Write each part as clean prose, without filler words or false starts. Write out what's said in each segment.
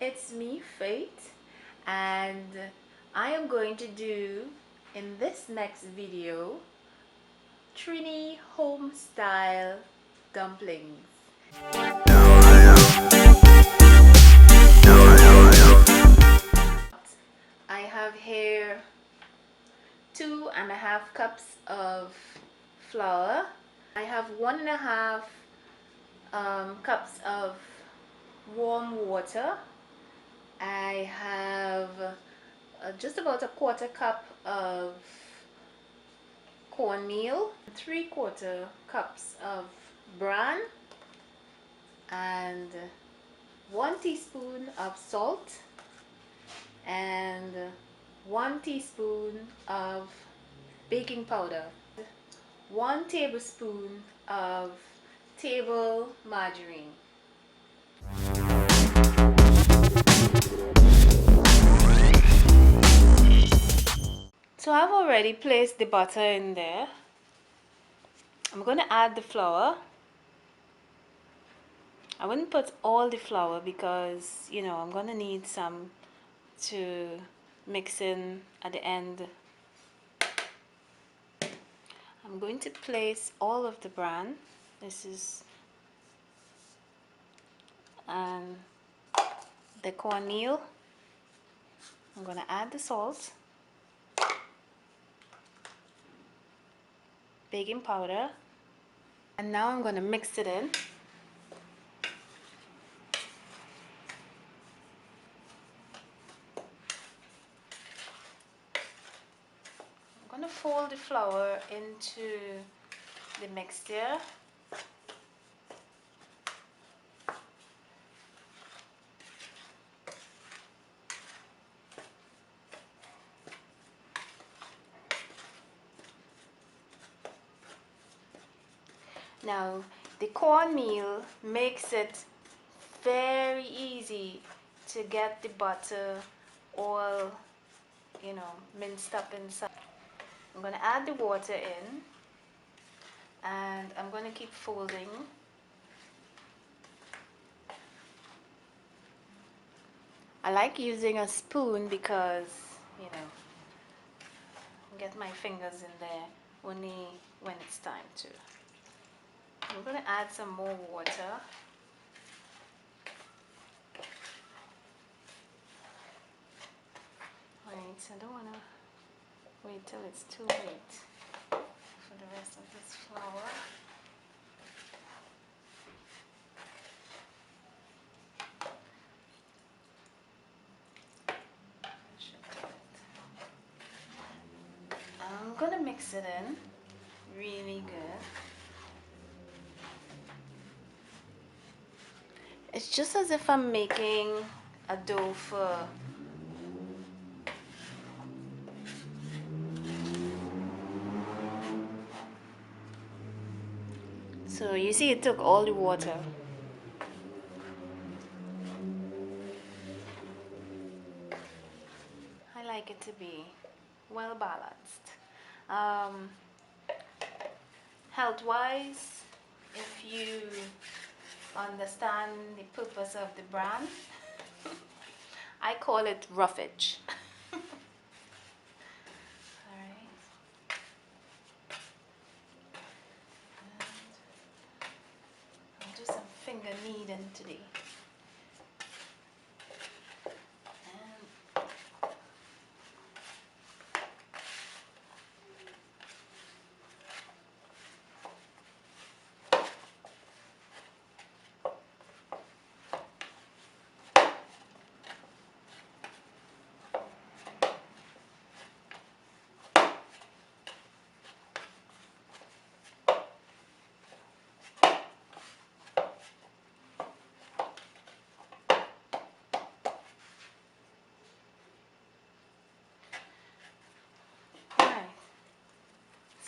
it's me, Faith, and I am going to do in this next video Trini Homestyle Dumplings. I have here 2.5 cups of flour. I have 1.5 cups of warm water. I have just about a 1/4 cup of cornmeal, 3/4 cups of bran, and 1 teaspoon of salt, and 1 teaspoon of baking powder, 1 tablespoon of table margarine. So I've already placed the butter in there. I'm going to add the flour. I wouldn't put all the flour because, you know, I'm going to need some to mix in at the end. I'm going to place all of the bran. This is and the cornmeal. I'm going to add the salt, baking powder, and now I'm going to mix it in. I'm going to fold the flour into the mixture. Now, the cornmeal makes it very easy to get the butter all, you know, minced up inside. I'm going to add the water in, and I'm going to keep folding. I like using a spoon because, you know, get my fingers in there only when it's time to. I'm going to add some more water. Right, so I don't want to wait till it's too late for the rest of this flour. I'm going to mix it in really good. It's just as if I'm making a dough for so you see it took all the water. I like it to be well balanced. Health-wise, if you understand the purpose of the bran, I call it roughage. Alright. I'll do some finger kneading today.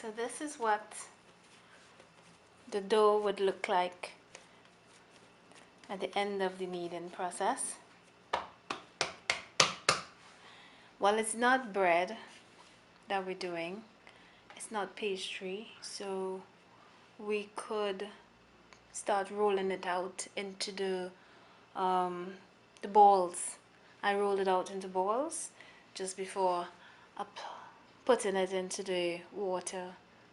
So this is what the dough would look like at the end of the kneading process. Well, it's not bread that we're doing, it's not pastry, so we could start rolling it out into the the balls. I rolled it out into balls just before putting it into the water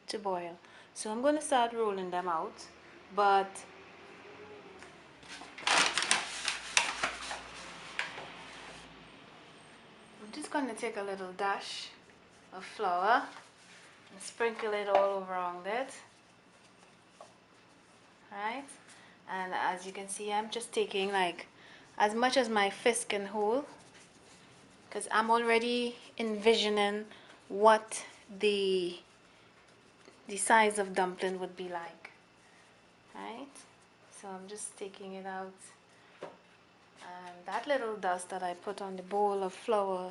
to boil. So I'm going to start rolling them out, but I'm just going to take a little dash of flour and sprinkle it all around it, right? And as you can see, I'm just taking like as much as my fist can hold, because I'm already envisioning what the size of dumpling would be like, right? So I'm just taking it out, and that little dust that I put on the bowl of flour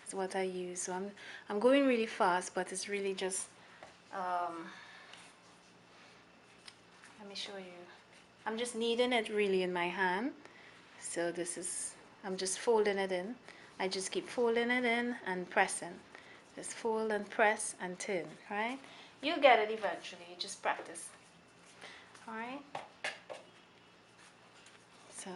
is what I use. So I'm going really fast, but it's really just let me show you. I'm just kneading it really in my hand. So this is, I'm just folding it in. I just keep folding it in and pressing. Just fold and press and turn, right? You'll get it eventually, just practice. Alright? So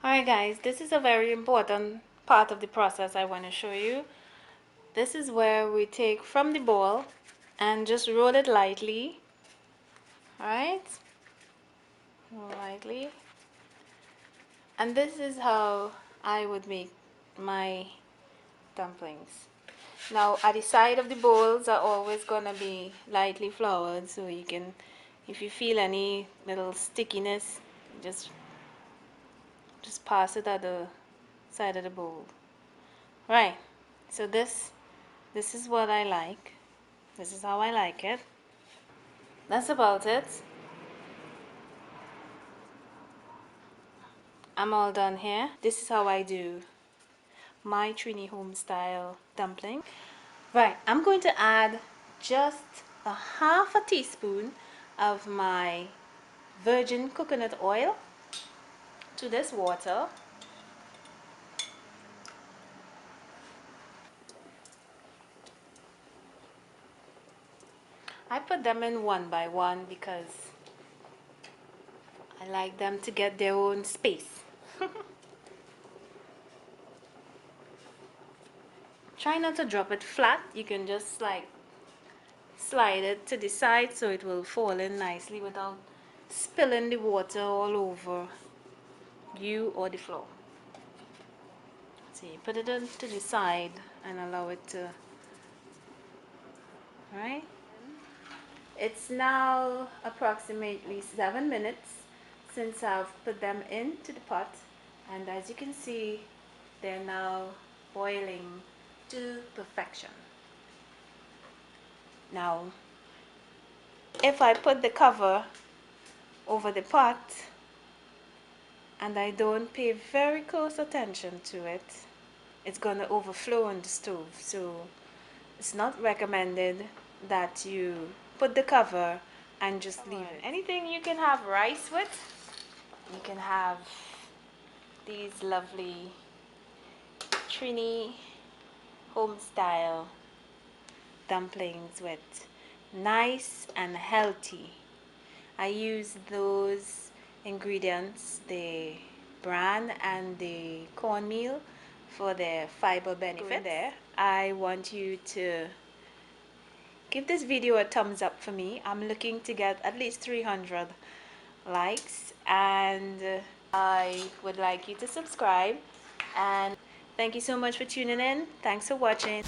alright guys, this is a very important part of the process I want to show you. This is where we take from the bowl and just roll it lightly. Alright? Roll lightly. And this is how I would make my dumplings. Now at the side of the bowls are always gonna be lightly floured, so you can, if you feel any little stickiness, just pass it at the side of the bowl. Right, so this is what I like. This is how I like it. That's about it. I'm all done here. This is how I do my Trini Homestyle dumpling. Right, I'm going to add just a half a teaspoon of my virgin coconut oil to this water. I put them in one by one because I like them to get their own space. Try not to drop it flat. You can just like slide it to the side so it will fall in nicely without spilling the water all over you or the floor. So you put it to the side and allow it to, right? It's now approximately 7 minutes since I've put them into the pot, and as you can see, they're now boiling to perfection. Now, if I put the cover over the pot and I don't pay very close attention to it, it's gonna overflow on the stove. So it's not recommended that you put the cover and just leave it. Anything you can have rice with, you can have these lovely Trini Homestyle dumplings with, nice and healthy. I use those ingredients, the bran and the cornmeal, for their fiber benefit. There, I want you to give this video a thumbs up for me. I'm looking to get at least 300 likes, and I would like you to subscribe. And thank you so much for tuning in. Thanks for watching.